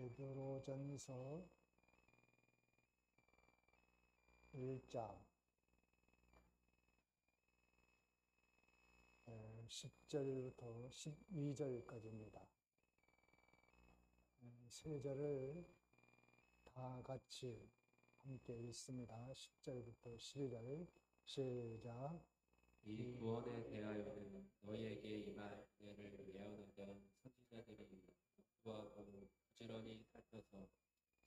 베드로전서 1장 10절부터 12절까지입니다. 세 절을 다 같이 함께 읽습니다. 10절부터 12절 시작. 이 구원에 대하여는 너희에게 임할 은혜를 예언하던 선지자들이 구하고 부지런히 살펴서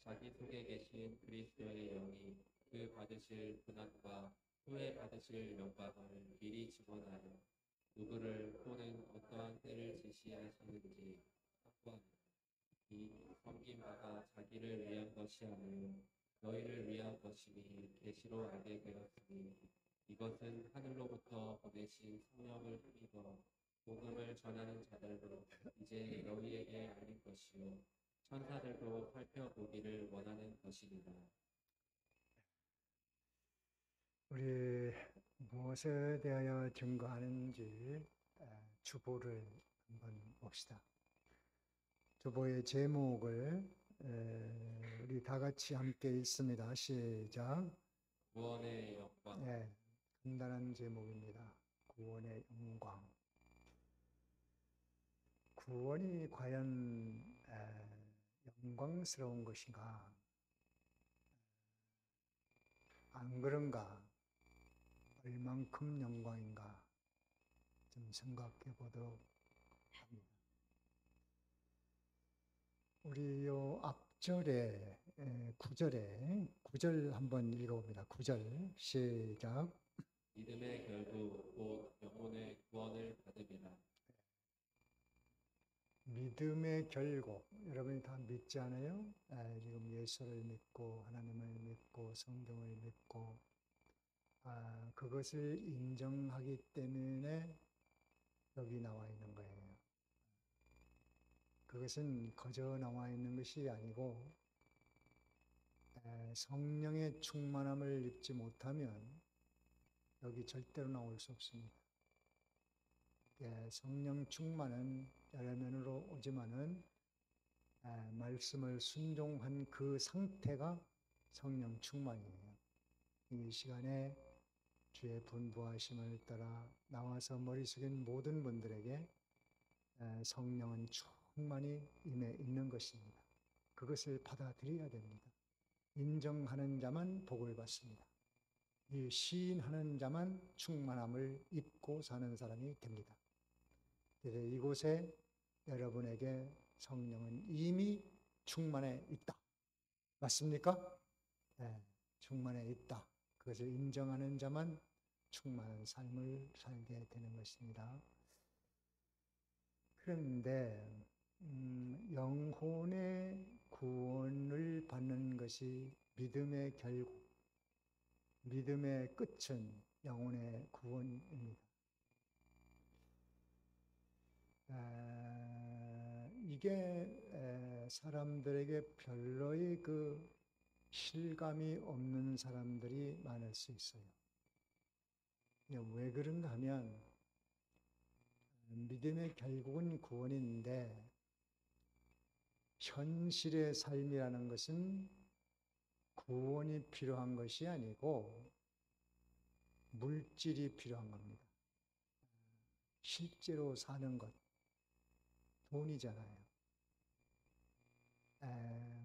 자기 속에 계신 그리스도의 영이 그 받으실 고난과 후에 받으실 영광을 미리 증언하여 누구를 또는 어떠한 때를 제시하시는지 확보하니라. 이 섬긴 바가 자기를 위한 것이 아니요 너희를 위한 것이니 계시로 알게 되었으니 이것은 하늘로부터 보내신 성령을 힘입어 복음을 전하는 자들로 이제 너희에게 알린 것이요 천사들도 살펴보기를 원하는 것이니라. 우리 무엇에 대하여 증거하는지 주보를 한번 봅시다. 주보의 제목을 우리 다 같이 함께 읽습니다. 시작. 구원의 영광. 간단한 제목입니다. 구원의 영광. 구원이 과연 영광스러운 것인가? 안 그런가? 얼만큼 영광인가? 좀 생각해 보도록 합니다. 우리 요 앞절에 9절 한번 읽어봅니다. 9절 시작. 믿음의 결국 곧 영혼의 구원을 받음이라. 믿음의 결국, 여러분이 다 믿지 않아요? 지금 예수를 믿고 하나님을 믿고 성경을 믿고 그것을 인정하기 때문에 여기 나와 있는 거예요. 그것은 거저 나와 있는 것이 아니고 성령의 충만함을 입지 못하면 여기 절대로 나올 수 없습니다. 성령 충만은 여러 면으로 오지만은 말씀을 순종한 그 상태가 성령 충만이에요. 이 시간에 주의 분부하심을 따라 나와서 머리 숙인 모든 분들에게 성령은 충만히 임해 있는 것입니다. 그것을 받아들여야 됩니다. 인정하는 자만 복을 받습니다. 이 시인하는 자만 충만함을 입고 사는 사람이 됩니다. 그래서 이곳에 여러분에게 성령은 이미 충만해 있다. 맞습니까? 네, 충만해 있다. 그것을 인정하는 자만 충만한 삶을 살게 되는 것입니다. 그런데 영혼의 구원을 받는 것이 믿음의 결국, 믿음의 끝은 영혼의 구원입니다. 이게 사람들에게 별로의 그 실감이 없는 사람들이 많을 수 있어요. 왜 그런가 하면 믿음의 결국은 구원인데 현실의 삶이라는 것은 구원이 필요한 것이 아니고 물질이 필요한 겁니다. 실제로 사는 것, 돈이잖아요.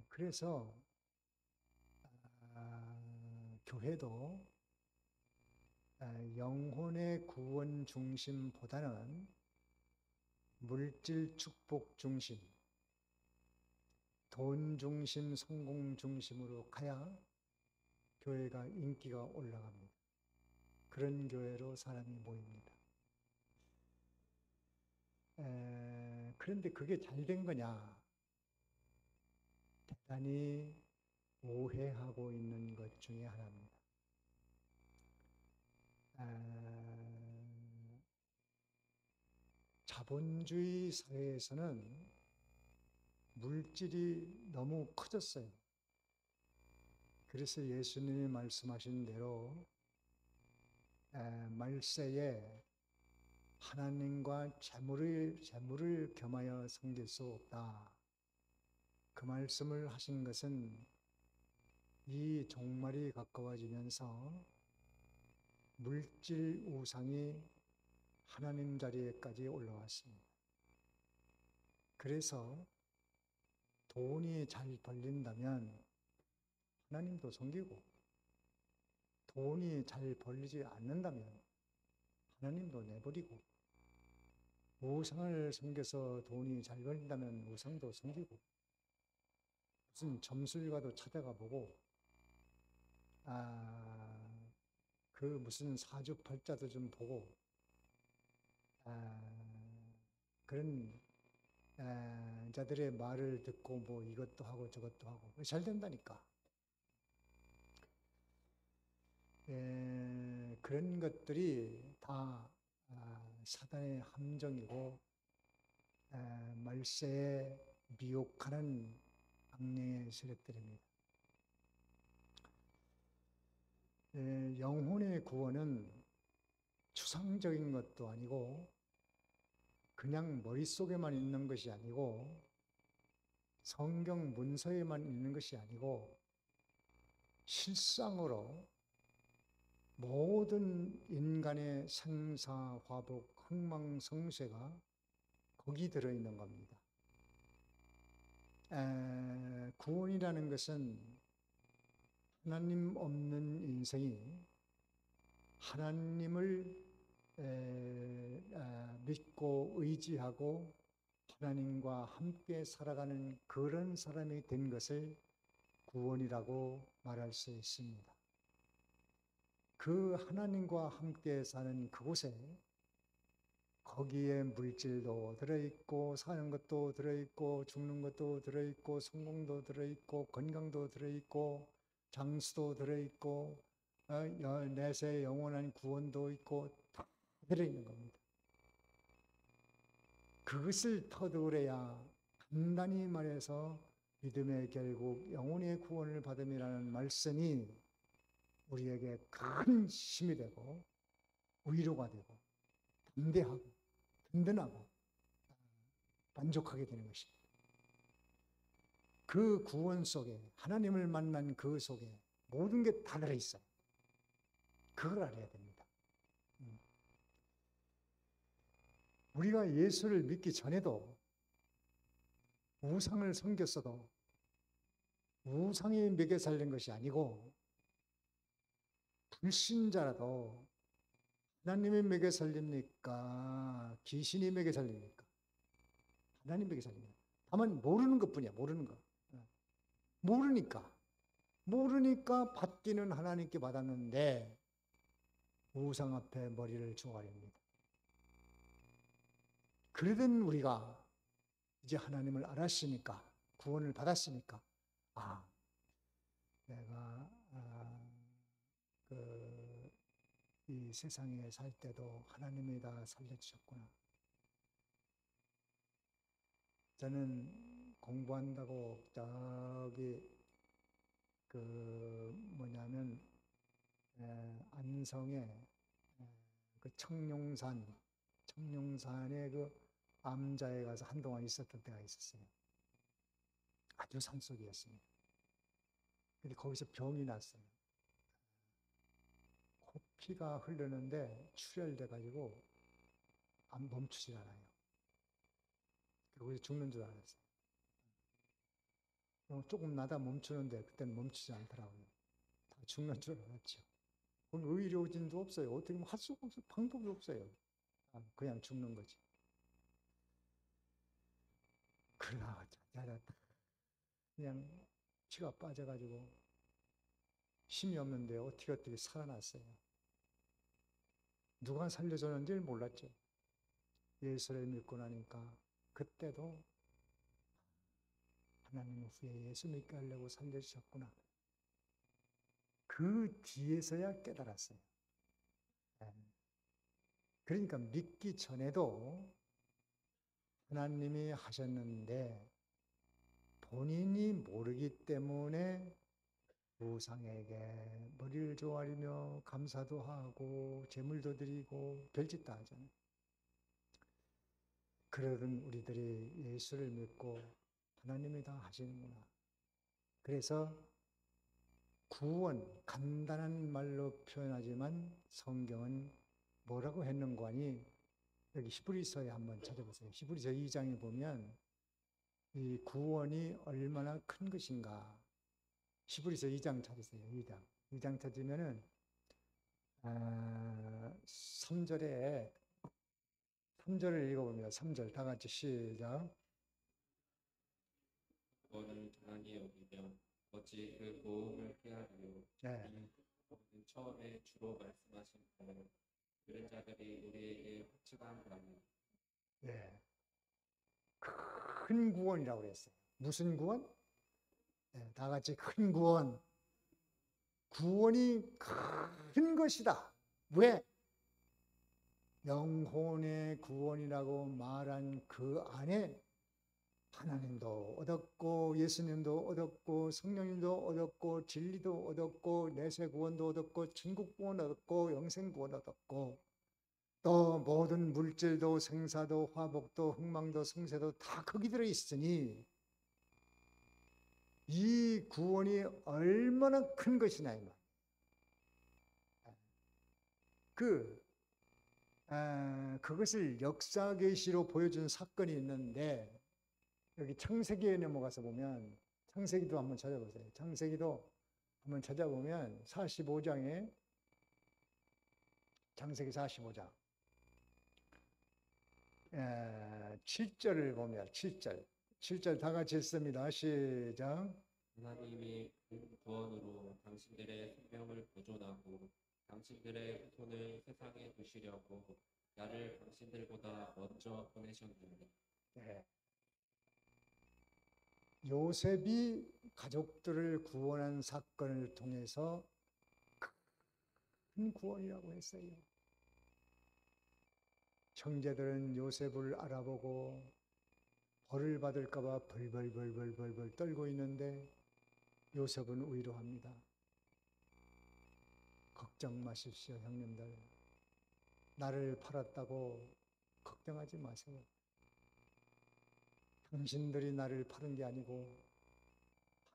그래서 교회도 영혼의 구원 중심보다는 물질 축복 중심, 돈 중심, 성공 중심으로 가야 교회가 인기가 올라갑니다. 그런 교회로 사람이 모입니다. 그런데 그게 잘 된 거냐? 대단히 오해하고 있는 것 중에 하나입니다. 자본주의 사회에서는 물질이 너무 커졌어요. 그래서 예수님이 말씀하신 대로 말세에 하나님과 재물을 겸하여 섬길 수 없다. 그 말씀을 하신 것은 이 종말이 가까워지면서 물질 우상이 하나님 자리에까지 올라왔습니다. 그래서 돈이 잘 벌린다면 하나님도 섬기고, 돈이 잘 벌리지 않는다면 하나님도 내버리고, 우상을 섬겨서 돈이 잘 벌린다면 우상도 섬기고, 무슨 점술가도 찾아가 보고, 그 무슨 사주팔자도 좀 보고, 그런 자들의 말을 듣고 뭐 이것도 하고 저것도 하고 잘 된다니까. 그런 것들이 다 사단의 함정이고 말세에 미혹하는 악령의 세력들입니다. 영혼의 구원은 추상적인 것도 아니고 그냥 머릿속에만 있는 것이 아니고 성경 문서에만 있는 것이 아니고 실상으로 모든 인간의 생사화복, 흥망성쇠가 거기 들어있는 겁니다. 구원이라는 것은 하나님 없는 인생이 하나님을 믿고 의지하고 하나님과 함께 살아가는 그런 사람이 된 것을 구원이라고 말할 수 있습니다. 그 하나님과 함께 사는 그곳에 거기에 물질도 들어있고 사는 것도 들어있고 죽는 것도 들어있고 성공도 들어있고 건강도 들어있고 장수도 들어있고 내세 영원한 구원도 있고 다 들어있는 겁니다. 그것을 터득해야 간단히 말해서 믿음의 결국 영혼의 구원을 받음이라는 말씀이 우리에게 큰 힘이 되고 위로가 되고 담대하고 든든하고 만족하게 되는 것입니다. 그 구원 속에 하나님을 만난 그 속에 모든 게 다 들어있어요. 그걸 알아야 됩니다. 우리가 예수를 믿기 전에도 우상을 섬겼어도 우상이 먹여 살린 것이 아니고 불신자라도 하나님이 먹여 살립니까? 귀신이 먹여 살립니까? 하나님 먹여 살립니다. 다만 모르는 것뿐이야. 모르는 거. 모르니까 받기는 하나님께 받았는데 우상 앞에 머리를 조아립니다. 그러던 우리가 이제 하나님을 알았으니까 구원을 받았으니까 내가 이 세상에 살 때도 하나님이 다 살려주셨구나. 저는 공부한다고 저기 안성에 그 청룡산의 그 암자에 가서 한동안 있었던 때가 있었어요. 아주 산속이었습니다. 근데 거기서 병이 났어요. 피가 흐르는데 출혈돼가지고 안 멈추질 않아요. 거기서 죽는 줄 알았어요. 조금 나다 멈추는데 그때는 멈추지 않더라고요. 다 죽는 줄 알았죠. 의료진도 없어요. 어떻게 할 수가 없어요. 방법이 없어요. 그냥 죽는 거지. 그러다가 그냥 피가 빠져가지고 힘이 없는데 어떻게 살아났어요. 누가 살려줬는지를 몰랐죠. 예수를 믿고 나니까 그때도 하나님 후에 예수 믿게 하려고 살려주셨구나. 그 뒤에서야 깨달았어요. 그러니까 믿기 전에도 하나님이 하셨는데 본인이 모르기 때문에 우상에게 머리를 조아리며 감사도 하고 제물도 드리고 별짓 다 하잖아요. 그러던 우리들이 예수를 믿고 하나님이 다 하시는구나. 그래서 구원, 간단한 말로 표현하지만 성경은 뭐라고 했는고 하니 여기 히브리서에 한번 찾아보세요. 히브리서 2장에 보면 이 구원이 얼마나 큰 것인가. 히브리서 2장 찾으세요. 2장 찾으면은 3절을 읽어봅니다. 3절 다 같이 시작. 구원을 장하게 여기며 어찌 그 고음을 피하리요. 네. 이 구원은 처음에 주로 말씀하신 바로 들은 자들이 우리에게 확증한 바는 네. 큰 구원이라고 그랬어요. 무슨 구원? 네, 다 같이 큰 구원. 구원이 큰 것이다. 왜? 영혼의 구원이라고 말한 그 안에 하나님도 얻었고 예수님도 얻었고 성령님도 얻었고 진리도 얻었고 내세 구원도 얻었고 천국 구원 얻었고 영생 구원 얻었고 또 모든 물질도 생사도 화복도 흥망도 성세도 다 거기 들어 있으니 이 구원이 얼마나 큰 것이냐 이 말. 그것을 역사 계시로 보여준 사건이 있는데 여기 창세기에 넘어가서 보면 창세기도 한번 찾아보세요. 창세기도 한번 찾아보면 45장에 창세기 45장 7절을 보면 7절 다 같이 읽습니다. 시작. 하나님이 그 구원으로 당신들의 생명을 보존하고 당신들의 후손을 세상에 두시려고 나를 당신들보다 먼저 보내셨느니. 네. 요셉이 가족들을 구원한 사건을 통해서 큰 구원이라고 했어요. 형제들은 요셉을 알아보고 벌을 받을까 봐 벌벌 떨고 있는데 요셉은 위로합니다. 걱정 마십시오, 형님들. 나를 팔았다고 걱정하지 마세요. 당신들이 나를 파는 게 아니고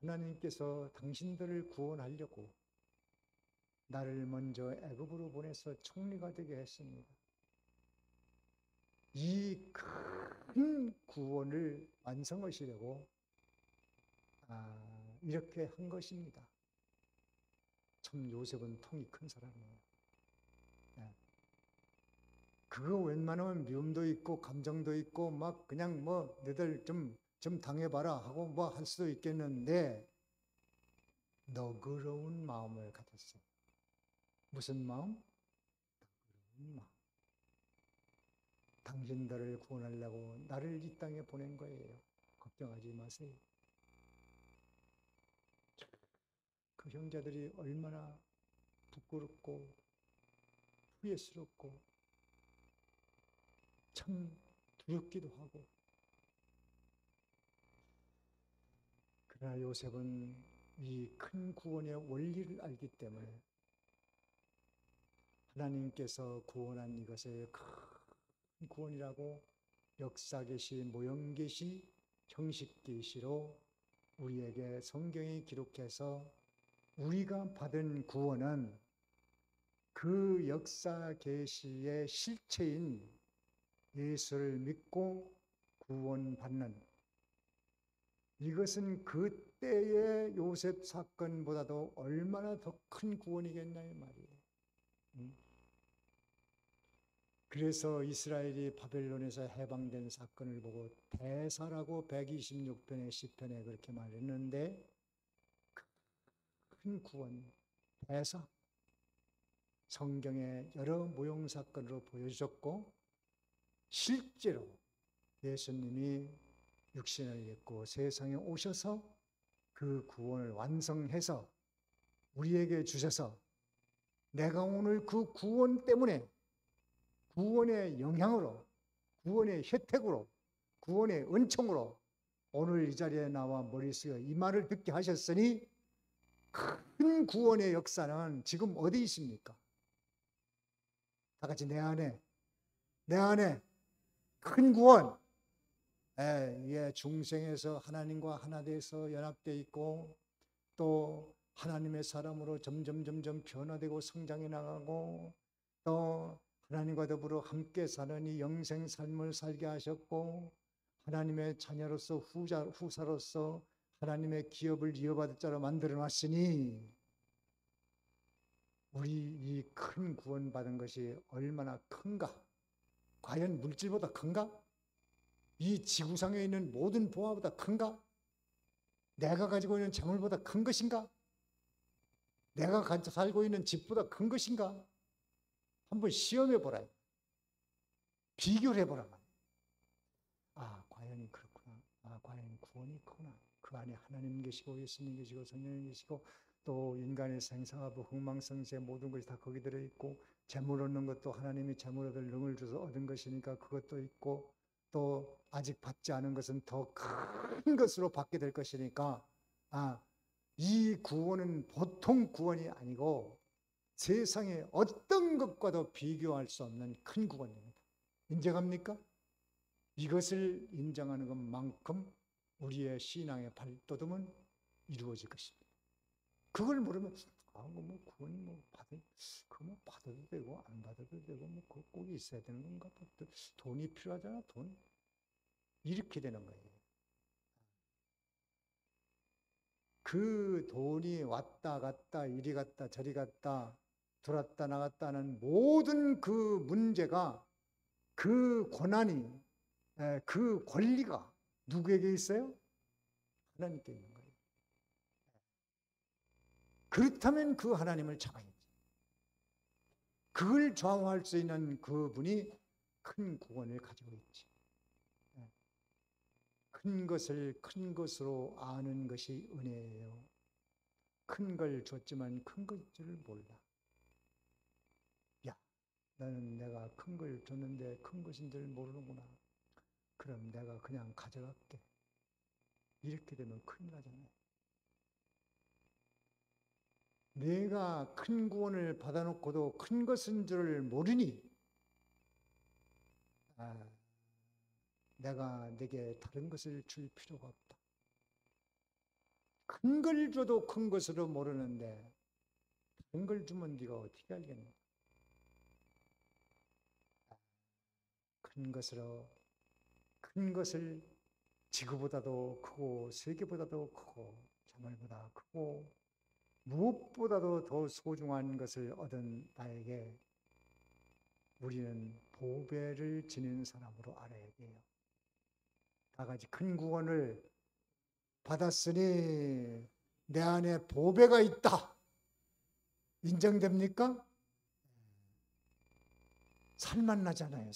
하나님께서 당신들을 구원하려고 나를 먼저 애굽으로 보내서 총리가 되게 했습니다. 이 큰 구원을 완성하시려고 이렇게 한 것입니다. 참 요셉은 통이 큰 사람이에요. 그거 웬만하면 미움도 있고 감정도 있고 막 그냥 뭐 너희들 좀 당해봐라 하고 뭐 할 수도 있겠는데 너그러운 마음을 가졌어요. 무슨 마음? 너그러운 마음. 당신들을 구원하려고 나를 이 땅에 보낸 거예요. 걱정하지 마세요. 그 형제들이 얼마나 부끄럽고 후회스럽고 참 두렵기도 하고 그러나 요셉은 이 큰 구원의 원리를 알기 때문에 하나님께서 구원한 이것을 큰 구원이라고 역사 계시, 모형 계시, 형식 계시로 우리에게 성경이 기록해서 우리가 받은 구원은 그 역사 계시의 실체인 예수를 믿고 구원받는 이것은 그때의 요셉 사건보다도 얼마나 더 큰 구원이겠냐 이 말이에요. 그래서 이스라엘이 바벨론에서 해방된 사건을 보고 대사라고 126편의 시편에 그렇게 말했는데 큰 구원, 대사 성경의 여러 모형 사건으로 보여주셨고 실제로 예수님이 육신을 입고 세상에 오셔서 그 구원을 완성해서 우리에게 주셔서 내가 오늘 그 구원 때문에 구원의 영향으로 구원의 혜택으로 구원의 은총으로 오늘 이 자리에 나와 머릿속에 이 말을 듣게 하셨으니 큰 구원의 역사는 지금 어디 있습니까? 다 같이 내 안에 큰 구원 중생에서 하나님과 하나 돼서 연합되어 있고 또 하나님의 사람으로 점점 변화되고 성장해 나가고 또 하나님과 더불어 함께 사는 이 영생 삶을 살게 하셨고 하나님의 자녀로서 후사로서 하나님의 기업을 이어받을 자로 만들어 놨으니 우리 이 큰 구원받은 것이 얼마나 큰가? 과연 물질보다 큰가? 이 지구상에 있는 모든 보화보다 큰가? 내가 가지고 있는 재물보다 큰 것인가? 내가 살고 있는 집보다 큰 것인가? 한번 시험해 보라. 비교를 해보라 말이야. 과연 그렇구나. 과연 구원이 크구나. 그 안에 하나님 계시고 예수님 계시고 성령님 계시고 또 인간의 생사하고 흥망성쇠 모든 것이 다 거기 들어있고 재물 얻는 것도 하나님이 재물 얻을 능을 주서 얻은 것이니까 그것도 있고 또 아직 받지 않은 것은 더 큰 것으로 받게 될 것이니까 이 구원은 보통 구원이 아니고 세상의 어떤 것과도 비교할 수 없는 큰 구원입니다. 인정합니까? 이것을 인정하는 것만큼 우리의 신앙의 발돋움은 이루어질 것입니다. 그걸 모르면 구원이 받아도 되고 안 받아도 되고 꼭 있어야 되는 건가? 돈이 필요하잖아. 돈 이렇게 되는 거예요. 그 돈이 왔다 갔다 이리 갔다 저리 갔다 들었다 나갔다 하는 모든 그 문제가 그 고난이 그 권리가 누구에게 있어요? 하나님께 있는 거예요. 그렇다면 그 하나님을 잡아야지. 그걸 좌우할 수 있는 그분이 큰 구원을 가지고 있지. 큰 것을 큰 것으로 아는 것이 은혜예요. 큰 걸 줬지만 큰 것을 몰라. 나는 내가 큰 걸 줬는데 큰 것인 줄 모르는구나. 그럼 내가 그냥 가져갈게. 이렇게 되면 큰일 나잖아요. 내가 큰 구원을 받아놓고도 큰 것인 줄 모르니 내가 내게 다른 것을 줄 필요가 없다. 큰 걸 줘도 큰 것으로 모르는데 다른 걸 주면 네가 어떻게 알겠냐. 큰 것을 지구보다도 크고 세계보다도 크고 자물보다 크고 무엇보다도 더 소중한 것을 얻은 나에게 우리는 보배를 지닌 사람으로 알아야 돼요. 다 같이 큰 구원을 받았으니 내 안에 보배가 있다. 인정됩니까? 살만 나잖아요.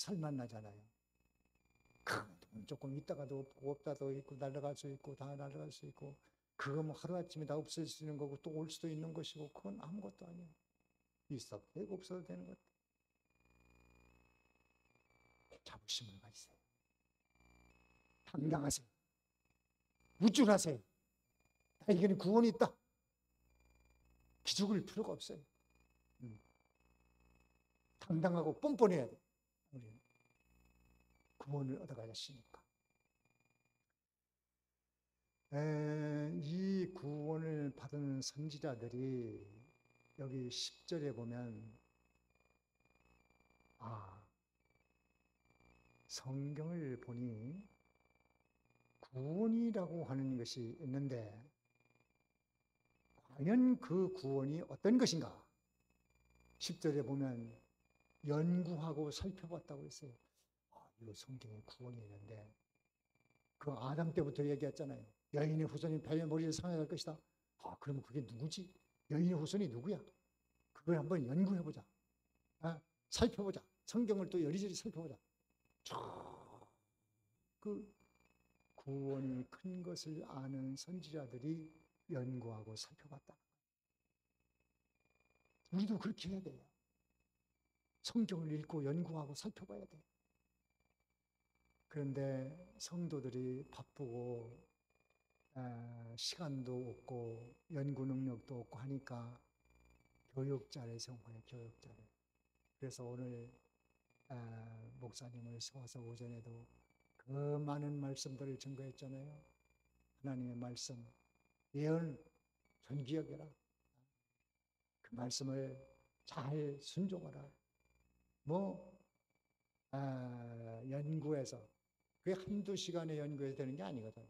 조금 있다가도 없고 없다도 있고 날아갈 수 있고 다 날아갈 수 있고 그거 하루아침에 다 없어질 수 있는 거고 또 올 수도 있는 것이고 그건 아무것도 아니에요. 있어도 되고 없어도 되는 것. 자부심을 가지세요. 당당하세요. 우쭐하세요. 나에게는 구원이 있다. 기죽을 필요가 없어요. 당당하고 뻔뻔해야 돼. 우리는 구원을 얻어가셨으니까. 이 구원을 받은 선지자들이 여기 10절에 보면 성경을 보니 구원이라고 하는 것이 있는데 과연 그 구원이 어떤 것인가? 10절에 보면 연구하고 살펴봤다고 했어요. 이거 성경에 구원이 있는데 그 아담 때부터 얘기했잖아요. 여인의 후손이 뱀의 머리를 상하게 할 것이다. 그러면 그게 누구지? 여인의 후손이 누구야? 그걸 한번 연구해보자. 살펴보자. 성경을 또 여리저리 살펴보자. 그 구원이 큰 것을 아는 선지자들이 연구하고 살펴봤다. 우리도 그렇게 해야 돼요. 성경을 읽고 연구하고 살펴봐야 돼요. 그런데 성도들이 바쁘고 시간도 없고 연구 능력도 없고 하니까 교육자를 세워요. 그래서 오늘 목사님을 세워서 오전에도 그 그 많은 말씀들을 증거했잖아요. 하나님의 말씀, 예언 존귀 여겨라. 그 말씀을 잘 순종하라. 연구해서 그게 한두 시간에 연구해서 되는 게 아니거든.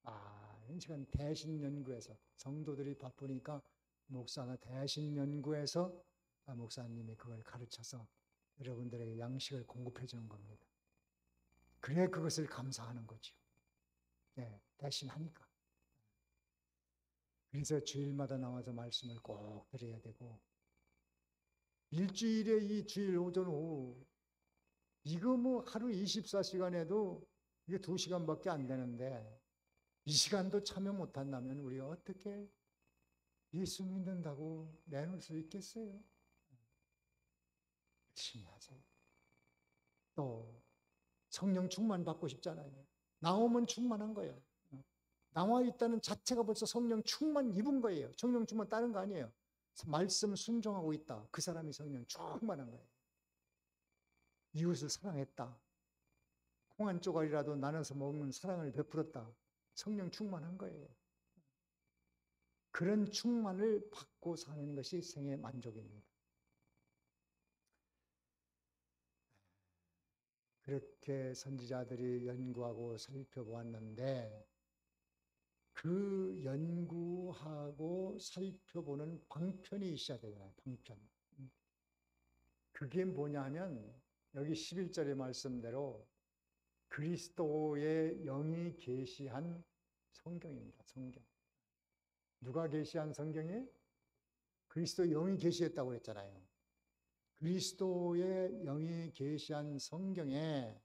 많은 시간 대신 연구해서 성도들이 바쁘니까 목사가 대신 연구해서 목사님이 그걸 가르쳐서 여러분들에게 양식을 공급해 주는 겁니다. 그래 그것을 감사하는 거죠. 네, 대신 하니까. 그래서 주일마다 나와서 말씀을 꼭 드려야 되고 일주일에 이 주일 오전 오후 이거 하루 24시간에도 이게 2시간밖에 안 되는데 이 시간도 참여 못한다면 우리가 어떻게 예수 믿는다고 내놓을 수 있겠어요? 열심히 하세요. 또 성령 충만 받고 싶잖아요. 나오면 충만한 거예요. 나와 있다는 자체가 벌써 성령 충만 입은 거예요. 성령 충만 다른 거 아니에요. 말씀 순종하고 있다. 그 사람이 성령 충만한 거예요. 이웃을 사랑했다. 콩 한 조각이라도 나눠서 먹는 사랑을 베풀었다. 성령 충만한 거예요. 그런 충만을 받고 사는 것이 생의 만족입니다. 그렇게 선지자들이 연구하고 살펴보았는데 그 연구하고 살펴보는 방편이 있어야 되잖아요. 방편. 그게 뭐냐면 여기 11절의 말씀대로 그리스도의 영이 계시한 성경입니다. 성경. 누가 계시한 성경에? 그리스도의 영이 계시했다고 그랬잖아요. 그리스도의 영이 계시한 성경에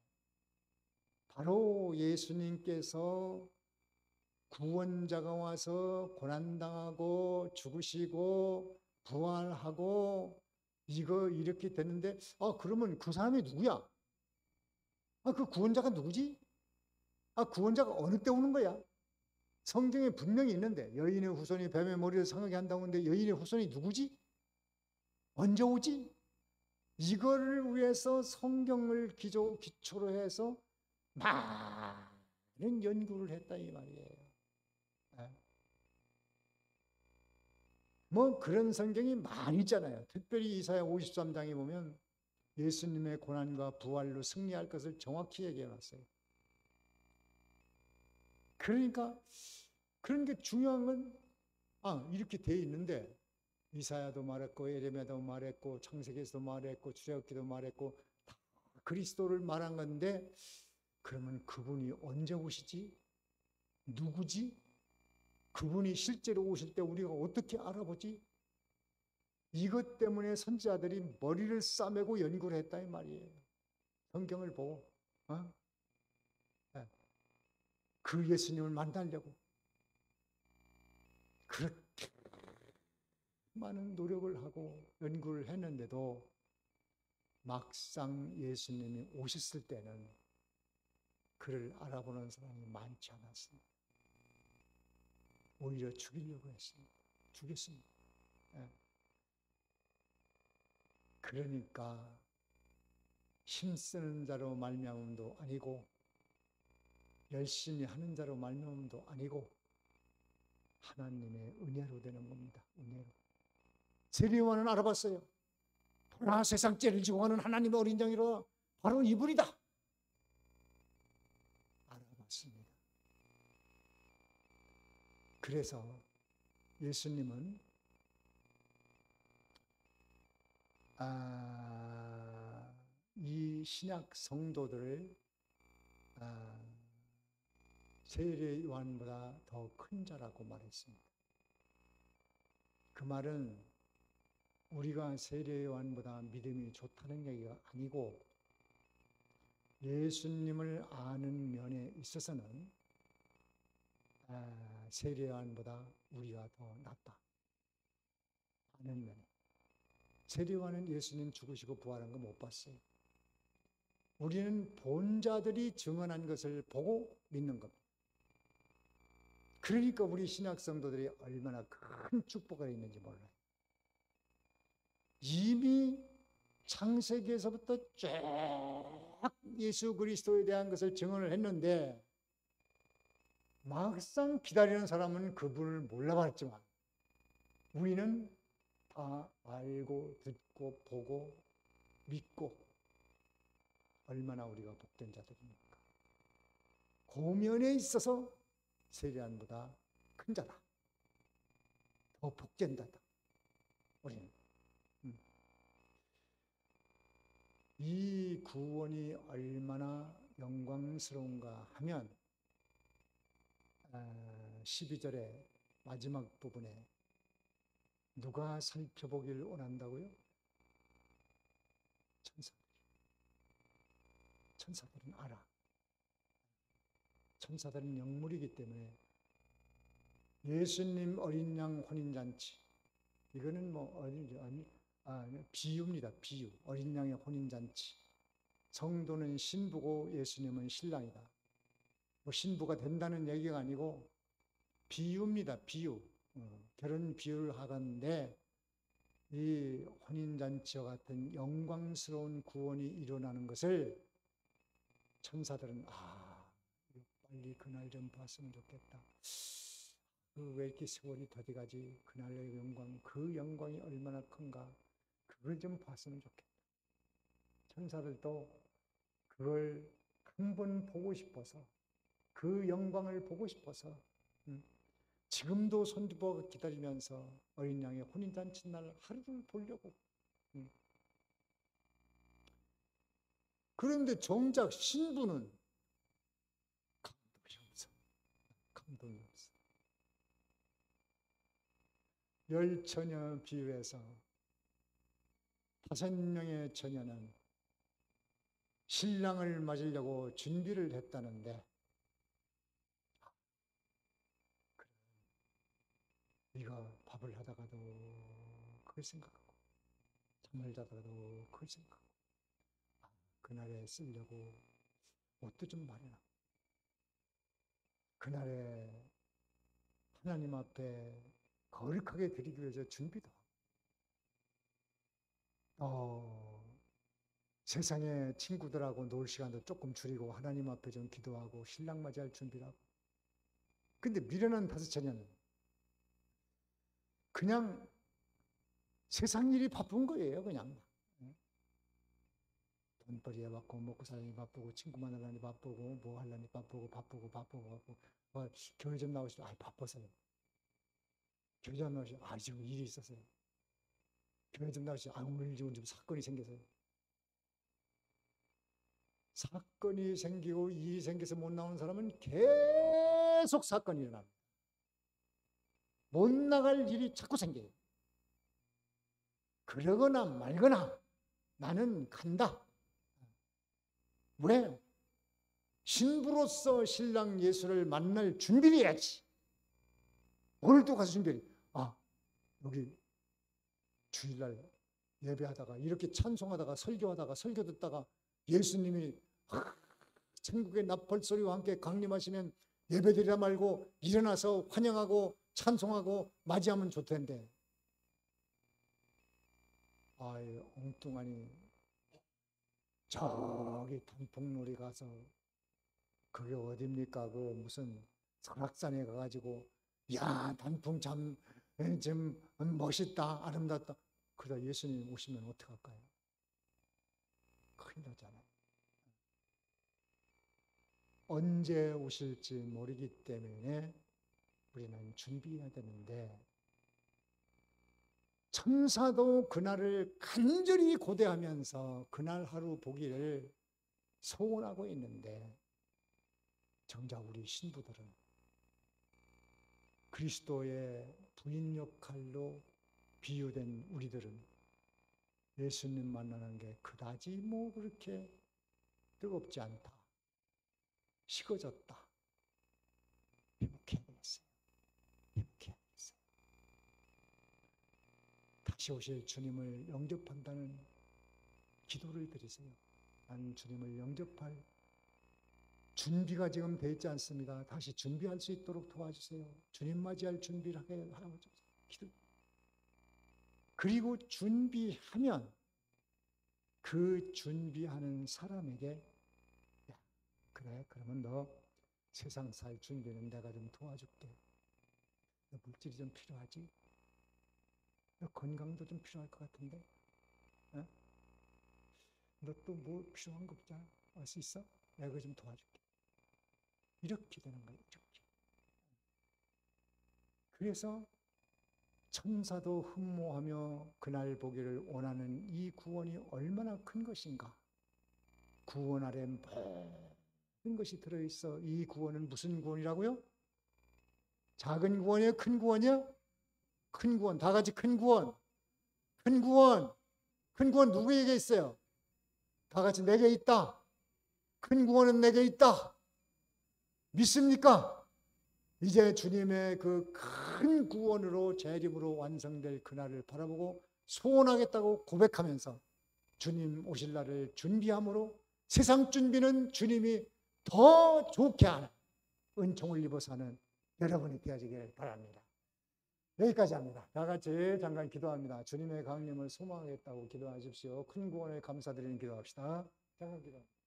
바로 예수님께서 구원자가 와서 고난당하고 죽으시고 부활하고 이거 이렇게 됐는데 그러면 그 사람이 누구야? 그 구원자가 누구지? 구원자가 어느 때 오는 거야? 성경에 분명히 있는데 여인의 후손이 뱀의 머리를 상하게 한다고 하는데 여인의 후손이 누구지? 언제 오지? 이거를 위해서 성경을 기초로 해서 많은 연구를 했다 이 말이에요. 그런 성경이 많이 있잖아요. 특별히 이사야 53장에 보면 예수님의 고난과 부활로 승리할 것을 정확히 얘기해 놨어요. 그러니까 그런 게 중요한 건 이렇게 돼 있는데 이사야도 말했고 예레미야도 말했고 창세기에서도 말했고 출애굽기도 말했고 다 그리스도를 말한 건데 그러면 그분이 언제 오시지? 누구지? 그분이 실제로 오실 때 우리가 어떻게 알아보지? 이것 때문에 선지자들이 머리를 싸매고 연구를 했다 이 말이에요. 성경을 보고 그 예수님을 만나려고 그렇게 많은 노력을 하고 연구를 했는데도 막상 예수님이 오셨을 때는 그를 알아보는 사람이 많지 않았습니다. 오히려 죽이려고 했습니다. 죽였습니다. 그러니까 힘쓰는 자로 말미암음도 아니고 열심히 하는 자로 말미암음도 아니고 하나님의 은혜로 되는 겁니다. 은혜로. 세례요한은 알아봤어요. 돌아 세상 죄를 지고 가는 하나님의 어린 양이라 바로 이분이다. 알아봤습니다. 그래서 예수님은 이 신약 성도들을 세례 요한보다 더 큰 자라고 말했습니다. 그 말은 우리가 세례 요한보다 믿음이 좋다는 얘기가 아니고 예수님을 아는 면에 있어서는 세례 요한보다 우리가 더 낫다. 아는 면에. 세례 요한은 예수님 죽으시고 부활한 거 못 봤어요. 우리는 본자들이 증언한 것을 보고 믿는 겁니다. 그러니까 우리 신약 성도들이 얼마나 큰 축복을 있는지 몰라요. 이미 창세기에서부터 쭉 예수 그리스도에 대한 것을 증언을 했는데 막상 기다리는 사람은 그분을 몰라봤지만 우리는 다 알고 듣고 보고 믿고 얼마나 우리가 복된 자들입니까? 고면에 있어서 세리안보다 큰 자다. 더 복된 자다. 우리는. 이 구원이 얼마나 영광스러운가 하면 12절의 마지막 부분에 누가 살펴보기를 원한다고요? 천사들은 알아. 천사들은 영물이기 때문에 예수님 어린 양 혼인잔치, 이거는 비유입니다. 비유. 어린 양의 혼인잔치. 성도는 신부고 예수님은 신랑이다. 뭐 신부가 된다는 얘기가 아니고 비유입니다. 비유. 결혼 비유를 하건대 이 혼인잔치와 같은 영광스러운 구원이 일어나는 것을 천사들은 빨리 그날 좀 봤으면 좋겠다. 왜 이렇게 세월이 더디가지? 그날의 영광, 그 영광이 얼마나 큰가? 그걸 좀 봤으면 좋겠다. 천사들도 그걸 한 번 보고 싶어서, 그 영광을 보고 싶어서 지금도 손주보고 기다리면서 어린 양의 혼인잔치 날 하루를 보려고. 그런데 정작 신부는 감동이 없어. 감동이 없어. 열 처녀 비유에서 5명의 처녀는 신랑을 맞으려고 준비를 했다는데, 네가 밥을 하다가도 그걸 생각하고 잠을 자다가도 그걸 생각하고 그날에 쓰려고 옷도 좀 마련하고 그날에 하나님 앞에 거룩하게 드리기 위해서 준비도 하고 세상의 친구들하고 놀 시간도 조금 줄이고 하나님 앞에 좀 기도하고 신랑 맞이할 준비를 하고. 근데 미련한 5처녀는 그냥 세상 일이 바쁜 거예요. 그냥 돈벌이에 바쁘고 먹고 살려니 바쁘고 친구 만나려니 바쁘고 뭐 하려니 바쁘고 교회 좀 나오시죠. 바빠서요. 교회 좀 나오시죠. 지금 일이 있어서요. 교회 좀 나오시죠. 오늘 지금 좀 사건이 생겨서요. 사건이 생기고 일이 생겨서 못 나오는 사람은 계속 사건이 일어납니다. 못 나갈 일이 자꾸 생겨요. 그러거나 말거나 나는 간다. 왜? 신부로서 신랑 예수를 만날 준비를 해야지. 오늘도 가서 준비해. 여기 주일날 예배하다가 이렇게 찬송하다가 설교 듣다가 예수님이 천국의 나팔 소리와 함께 강림하시면 예배드리라 말고 일어나서 환영하고 찬송하고 맞이하면 좋텐데. 엉뚱하니 저기 단풍놀이 가서 그게 어딥니까? 그 무슨 설악산에 가가지고 단풍 참 멋있다 아름답다. 그러다 예수님 오시면 어떡할까요? 큰일 나잖아요. 언제 오실지 모르기 때문에 우리는 준비해야 되는데, 천사도 그날을 간절히 고대하면서 그날 하루 보기를 소원하고 있는데, 정작 우리 신부들은 그리스도의 부인 역할로 비유된 우리들은 예수님 만나는 게 그다지 뭐 그렇게 뜨겁지 않다. 식어졌다. 회복해야 되겠어요. 회복해야 되겠어요. 다시 오실 주님을 영접한다는 기도를 드리세요. 나는 주님을 영접할 준비가 지금 되어 있지 않습니다. 다시 준비할 수 있도록 도와주세요. 주님 맞이할 준비를 하라고 기도. 그리고 준비하면 그 준비하는 사람에게 야, 그래 그러면 너 세상 살 준비는 내가 좀 도와줄게. 너 물질이 좀 필요하지? 너 건강도 좀 필요할 것 같은데? 어? 너 또 뭐 필요한 거 없잖아? 할 수 있어? 내가 그거 좀 도와줄게. 이렇게 되는 거예요. 이렇게. 그래서 천사도 흠모하며 그날 보기를 원하는 이 구원이 얼마나 큰 것인가. 구원 아래 모든 것이 들어있어. 이 구원은 무슨 구원이라고요? 작은 구원이에요? 큰 구원이요? 큰 구원. 다 같이 큰 구원. 큰 구원. 큰 구원 누구에게 있어요? 다 같이 내게 있다. 큰 구원은 내게 있다. 믿습니까? 이제 주님의 그 큰 구원으로 재림으로 완성될 그날을 바라보고 소원하겠다고 고백하면서 주님 오실 날을 준비함으로 세상 준비는 주님이 더 좋게 하는 은총을 입어서 하는 여러분이 되어지길 바랍니다. 여기까지 합니다. 다 같이 잠깐 기도합니다. 주님의 강림을 소망하겠다고 기도하십시오. 큰 구원에 감사드리는 기도합시다. 잠깐 기도합니다.